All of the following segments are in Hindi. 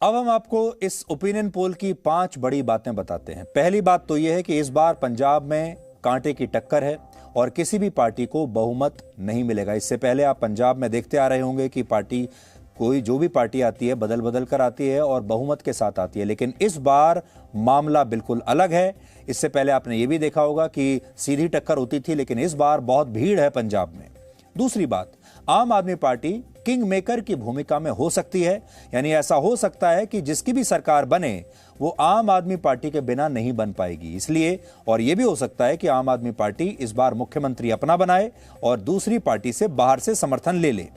अब हम आपको इस ओपिनियन पोल की 5 बड़ी बातें बताते हैं। पहली बात तो यह है कि इस बार पंजाब में कांटे की टक्कर है और किसी भी पार्टी को बहुमत नहीं मिलेगा। इससे पहले आप पंजाब में देखते आ रहे होंगे कि पार्टी कोई जो भी पार्टी आती है बदल बदल कर आती है और बहुमत के साथ आती है, लेकिन इस बार मामला बिल्कुल अलग है। इससे पहले आपने ये भी देखा होगा कि सीधी टक्कर होती थी, लेकिन इस बार बहुत भीड़ है पंजाब में। दूसरी बात, आम आदमी पार्टी किंग मेकर की भूमिका में हो सकती है, यानी ऐसा हो सकता है कि जिसकी भी सरकार बने वो आम आदमी पार्टी के बिना नहीं बन पाएगी। इसलिए और यह भी हो सकता है कि आम आदमी पार्टी इस बार मुख्यमंत्री अपना बनाए और दूसरी पार्टी से बाहर से समर्थन ले ले।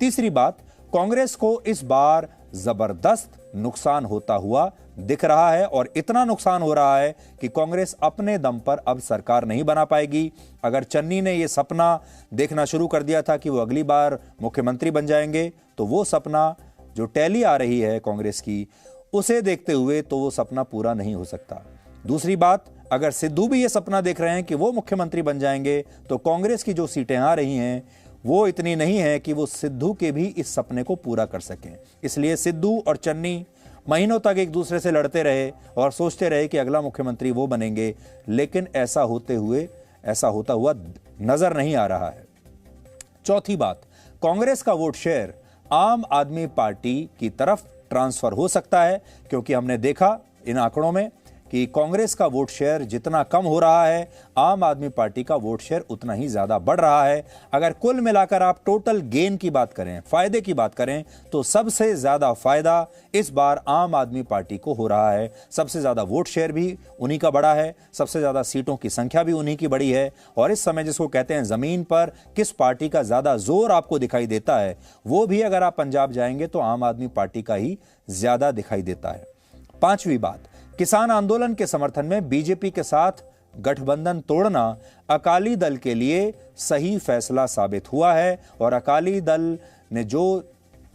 तीसरी बात, कांग्रेस को इस बार जबरदस्त नुकसान होता हुआ दिख रहा है और इतना नुकसान हो रहा है कि कांग्रेस अपने दम पर अब सरकार नहीं बना पाएगी। अगर चन्नी ने यह सपना देखना शुरू कर दिया था कि वो अगली बार मुख्यमंत्री बन जाएंगे, तो वो सपना जो टैली आ रही है कांग्रेस की, उसे देखते हुए तो वो सपना पूरा नहीं हो सकता। दूसरी बात, अगर सिद्धू भी ये सपना देख रहे हैं कि वो मुख्यमंत्री बन जाएंगे, तो कांग्रेस की जो सीटें आ रही हैं वो इतनी नहीं है कि वो सिद्धू के भी इस सपने को पूरा कर सकें। इसलिए सिद्धू और चन्नी महीनों तक एक दूसरे से लड़ते रहे और सोचते रहे कि अगला मुख्यमंत्री वो बनेंगे, लेकिन ऐसा होता हुआ नजर नहीं आ रहा है। चौथी बात, कांग्रेस का वोट शेयर आम आदमी पार्टी की तरफ ट्रांसफर हो सकता है, क्योंकि हमने देखा इन आंकड़ों में कि कांग्रेस का वोट शेयर जितना कम हो रहा है, आम आदमी पार्टी का वोट शेयर उतना ही ज्यादा बढ़ रहा है। अगर कुल मिलाकर आप टोटल गेन की बात करें, फायदे की बात करें, तो सबसे ज्यादा फायदा इस बार आम आदमी पार्टी को हो रहा है। सबसे ज्यादा वोट शेयर भी उन्हीं का बढ़ा है, सबसे ज्यादा सीटों की संख्या भी उन्हीं की बढ़ी है। और इस समय जिसको कहते हैं जमीन पर किस पार्टी का ज्यादा जोर आपको दिखाई देता है, वो भी अगर आप पंजाब जाएंगे तो आम आदमी पार्टी का ही ज्यादा दिखाई देता है। पांचवी बात, किसान आंदोलन के समर्थन में बीजेपी के साथ गठबंधन तोड़ना अकाली दल के लिए सही फैसला साबित हुआ है और अकाली दल ने जो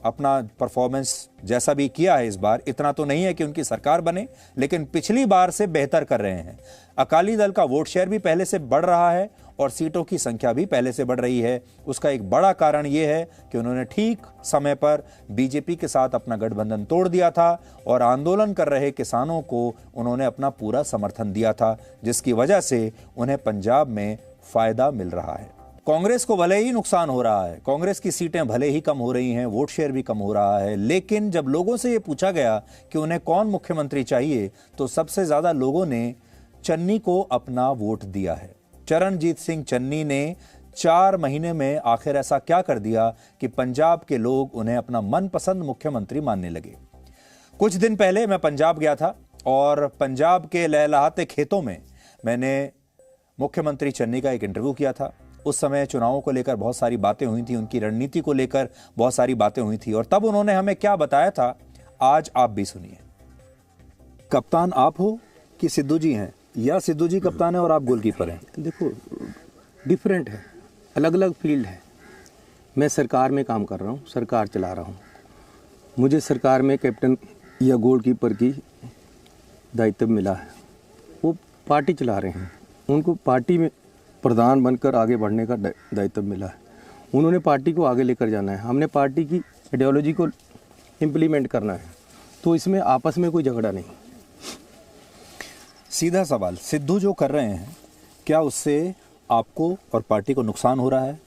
अपना परफॉर्मेंस जैसा भी किया है इस बार, इतना तो नहीं है कि उनकी सरकार बने, लेकिन पिछली बार से बेहतर कर रहे हैं। अकाली दल का वोट शेयर भी पहले से बढ़ रहा है और सीटों की संख्या भी पहले से बढ़ रही है। उसका एक बड़ा कारण यह है कि उन्होंने ठीक समय पर बीजेपी के साथ अपना गठबंधन तोड़ दिया था और आंदोलन कर रहे किसानों को उन्होंने अपना पूरा समर्थन दिया था, जिसकी वजह से उन्हें पंजाब में फायदा मिल रहा है। कांग्रेस को भले ही नुकसान हो रहा है, कांग्रेस की सीटें भले ही कम हो रही हैं, वोट शेयर भी कम हो रहा है, लेकिन जब लोगों से यह पूछा गया कि उन्हें कौन मुख्यमंत्री चाहिए, तो सबसे ज्यादा लोगों ने चन्नी को अपना वोट दिया है। चरणजीत सिंह चन्नी ने 4 महीने में आखिर ऐसा क्या कर दिया कि पंजाब के लोग उन्हें अपना मनपसंद मुख्यमंत्री मानने लगे। कुछ दिन पहले मैं पंजाब गया था और पंजाब के लहलहाते खेतों में मैंने मुख्यमंत्री चन्नी का एक इंटरव्यू किया था। उस समय चुनावों को लेकर बहुत सारी बातें हुई थी, उनकी रणनीति को लेकर बहुत सारी बातें हुई थी और तब उन्होंने हमें क्या बताया था, आज आप भी सुनिए। कप्तान आप हो कि सिद्धू जी हैं, या सिद्धू जी कप्तान है और आप गोलकीपर हैं? देखो, डिफरेंट है, अलग अलग फील्ड है। मैं सरकार में काम कर रहा हूँ, सरकार चला रहा हूँ। मुझे सरकार में कैप्टन या गोलकीपर की दायित्व मिला है, वो पार्टी चला रहे हैं, उनको पार्टी में प्रधान बनकर आगे बढ़ने का दायित्व मिला है। उन्होंने पार्टी को आगे लेकर जाना है, हमने पार्टी की आइडियोलॉजी को इम्प्लीमेंट करना है, तो इसमें आपस में कोई झगड़ा नहीं। सीधा सवाल, सिद्धू जो कर रहे हैं, क्या उससे आपको और पार्टी को नुकसान हो रहा है?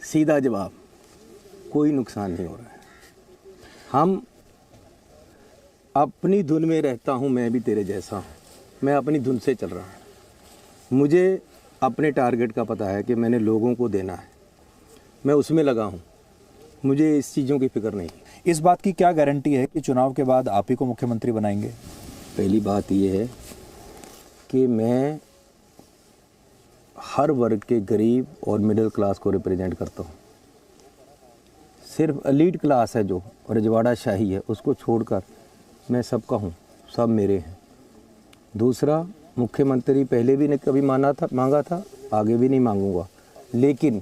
सीधा जवाब, कोई नुकसान नहीं हो रहा है। हम अपनी धुन में रहता हूँ, मैं भी तेरे जैसा हूँ, मैं अपनी धुन से चल रहा हूँ। मुझे अपने टारगेट का पता है कि मैंने लोगों को देना है, मैं उसमें लगा हूँ, मुझे इस चीज़ों की फिक्र नहीं। इस बात की क्या गारंटी है कि चुनाव के बाद आप ही को मुख्यमंत्री बनाएंगे? पहली बात यह है कि मैं हर वर्ग के गरीब और मिडिल क्लास को रिप्रेजेंट करता हूँ। सिर्फ एलीट क्लास है जो रजवाड़ा शाही है, उसको छोड़कर मैं सबका हूँ, सब मेरे हैं। दूसरा, मुख्यमंत्री पहले भी नहीं कभी मांगा था, आगे भी नहीं मांगूंगा, लेकिन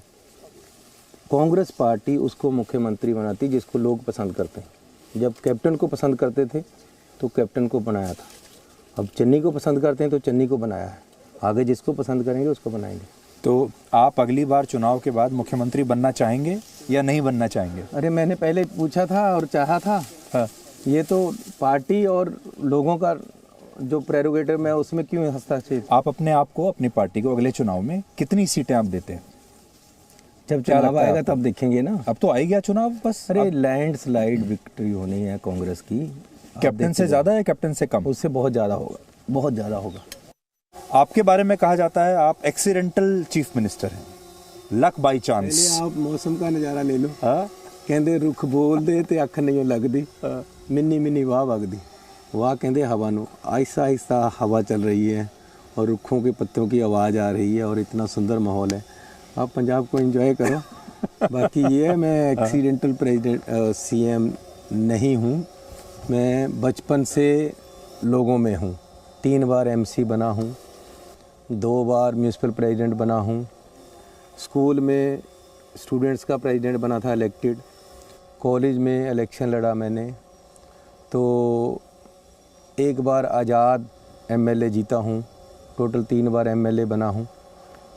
कांग्रेस पार्टी उसको मुख्यमंत्री बनाती जिसको लोग पसंद करते हैं। जब कैप्टन को पसंद करते थे तो कैप्टन को बनाया था, अब चन्नी को पसंद करते हैं तो चन्नी को बनाया है, आगे जिसको पसंद करेंगे उसको बनाएंगे। तो आप अगली बार चुनाव के बाद मुख्यमंत्री बनना चाहेंगे? या नहीं बनना चाहेंगे? अरे मैंने पहले पूछा था और चाहा था। हाँ। ये तो पार्टी और लोगों का जो प्रेरोगेटिव में उसमें क्यों हस्तक्षेप? आप अपने आप को, अपनी पार्टी को अगले चुनाव में कितनी सीटें आप देते हैं? जब चुनाव आएगा तब देखेंगे ना। अब तो आई गया चुनाव बस। अरे लैंडस्लाइड विक्ट्री होनी है कांग्रेस की। कैप्टन से ज्यादा है, कैप्टन से कम? उससे बहुत ज़्यादा होगा, बहुत ज़्यादा होगा। आपके बारे में कहा जाता है आप एक्सीडेंटल चीफ मिनिस्टर हैं, लक बाई चांस। पहले आप मौसम का नज़ारा ले लो। कहते रुख बोल दे ते अख नहीं लगती, मिन्नी मिन्नी वाह वगदी। वाह कहते हवा नो, आहिस्ता आहिस्ता हवा चल रही है और रुखों के पत्तों की आवाज़ आ रही है और इतना सुंदर माहौल है। आप पंजाब को एंजॉय करो। बाकी ये है, मैं एक्सीडेंटल प्रेसिडेंट सीएम नहीं हूँ। मैं बचपन से लोगों में हूँ। 3 बार एमसी बना हूँ, 2 बार म्यूनिसिपल प्रेसिडेंट बना हूँ। स्कूल में स्टूडेंट्स का प्रेसिडेंट बना था इलेक्टेड। कॉलेज में इलेक्शन लड़ा मैंने, तो 1 बार आज़ाद एमएलए जीता हूँ। टोटल 3 बार एमएलए बना हूँ।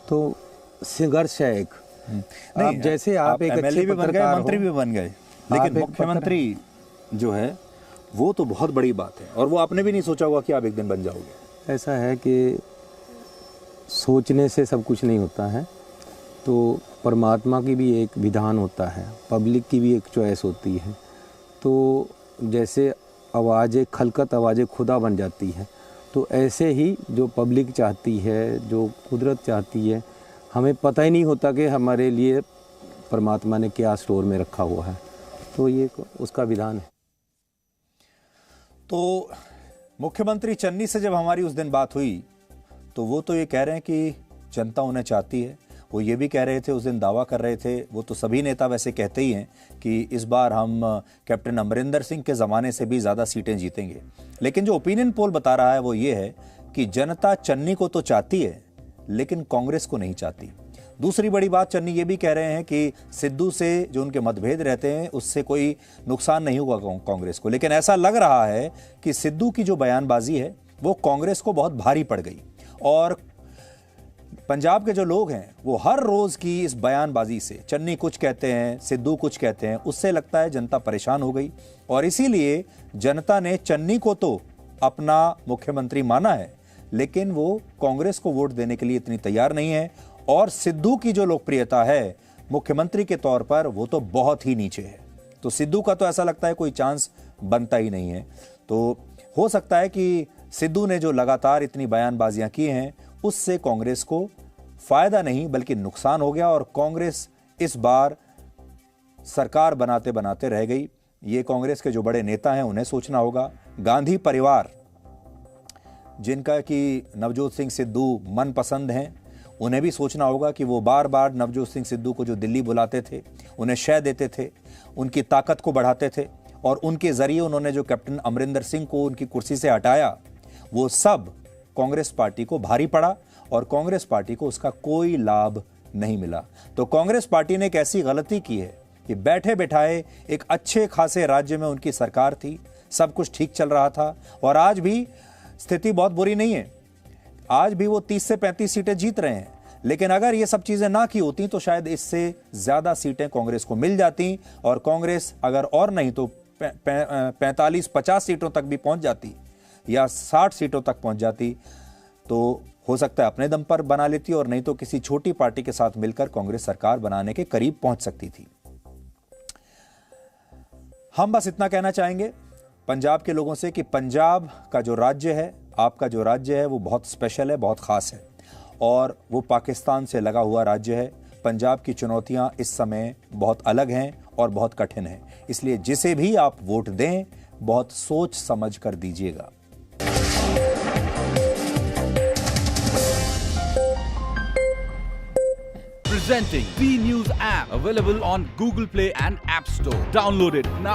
तो संघर्ष है एक। नहीं, आप जैसे आप एक एमएलए अच्छे भी बन गए, पत्रकार मंत्री हो, भी बन गए, लेकिन मुख्यमंत्री जो है वो तो बहुत बड़ी बात है, और वो आपने भी नहीं सोचा होगा कि आप एक दिन बन जाओगे। ऐसा है कि सोचने से सब कुछ नहीं होता है। तो परमात्मा की भी एक विधान होता है, पब्लिक की भी एक चॉइस होती है। तो जैसे आवाज़ें, खलकत आवाज़ें खुदा बन जाती है, तो ऐसे ही जो पब्लिक चाहती है, जो कुदरत चाहती है, हमें पता ही नहीं होता कि हमारे लिए परमात्मा ने क्या स्टोर में रखा हुआ है। तो ये उसका विधान है। तो मुख्यमंत्री चन्नी से जब हमारी उस दिन बात हुई तो वो तो ये कह रहे हैं कि जनता उन्हें चाहती है। वो ये भी कह रहे थे, उस दिन दावा कर रहे थे, वो तो सभी नेता वैसे कहते ही हैं कि इस बार हम कैप्टन अमरिंदर सिंह के ज़माने से भी ज़्यादा सीटें जीतेंगे। लेकिन जो ओपिनियन पोल बता रहा है वो ये है कि जनता चन्नी को तो चाहती है लेकिन कांग्रेस को नहीं चाहती। दूसरी बड़ी बात, चन्नी ये भी कह रहे हैं कि सिद्धू से जो उनके मतभेद रहते हैं उससे कोई नुकसान नहीं होगा कांग्रेस को, लेकिन ऐसा लग रहा है कि सिद्धू की जो बयानबाजी है वो कांग्रेस को बहुत भारी पड़ गई, और पंजाब के जो लोग हैं वो हर रोज की इस बयानबाजी से, चन्नी कुछ कहते हैं, सिद्धू कुछ कहते हैं, उससे लगता है जनता परेशान हो गई। और इसीलिए जनता ने चन्नी को तो अपना मुख्यमंत्री माना है, लेकिन वो कांग्रेस को वोट देने के लिए इतनी तैयार नहीं है। और सिद्धू की जो लोकप्रियता है मुख्यमंत्री के तौर पर वो तो बहुत ही नीचे है। तो सिद्धू का तो ऐसा लगता है कोई चांस बनता ही नहीं है। तो हो सकता है कि सिद्धू ने जो लगातार इतनी बयानबाजियां की हैं उससे कांग्रेस को फायदा नहीं बल्कि नुकसान हो गया, और कांग्रेस इस बार सरकार बनाते बनाते रह गई। ये कांग्रेस के जो बड़े नेता हैं उन्हें सोचना होगा। गांधी परिवार, जिनका कि नवजोत सिंह सिद्धू मनपसंद हैं, उन्हें भी सोचना होगा कि वो बार बार नवजोत सिंह सिद्धू को जो दिल्ली बुलाते थे, उन्हें शय देते थे, उनकी ताकत को बढ़ाते थे, और उनके जरिए उन्होंने जो कैप्टन अमरिंदर सिंह को उनकी कुर्सी से हटाया, वो सब कांग्रेस पार्टी को भारी पड़ा और कांग्रेस पार्टी को उसका कोई लाभ नहीं मिला। तो कांग्रेस पार्टी ने एक ऐसी गलती की है कि बैठे बैठाए एक अच्छे खासे राज्य में उनकी सरकार थी, सब कुछ ठीक चल रहा था, और आज भी स्थिति बहुत बुरी नहीं है। आज भी वो 30 से 35 सीटें जीत रहे हैं, लेकिन अगर ये सब चीजें ना की होती तो शायद इससे ज्यादा सीटें कांग्रेस को मिल जाती, और कांग्रेस अगर और नहीं तो 45-50 सीटों तक भी पहुंच जाती या 60 सीटों तक पहुंच जाती, तो हो सकता है अपने दम पर बना लेती, और नहीं तो किसी छोटी पार्टी के साथ मिलकर कांग्रेस सरकार बनाने के करीब पहुंच सकती थी। हम बस इतना कहना चाहेंगे पंजाब के लोगों से कि पंजाब का जो राज्य है, आपका जो राज्य है, वो बहुत स्पेशल है, बहुत खास है, और वो पाकिस्तान से लगा हुआ राज्य है। पंजाब की चुनौतियां इस समय बहुत अलग हैं और बहुत कठिन हैं, इसलिए जिसे भी आप वोट दें बहुत सोच समझ कर दीजिएगा। Presenting B News app, available on Google Play and App Store. Download it now.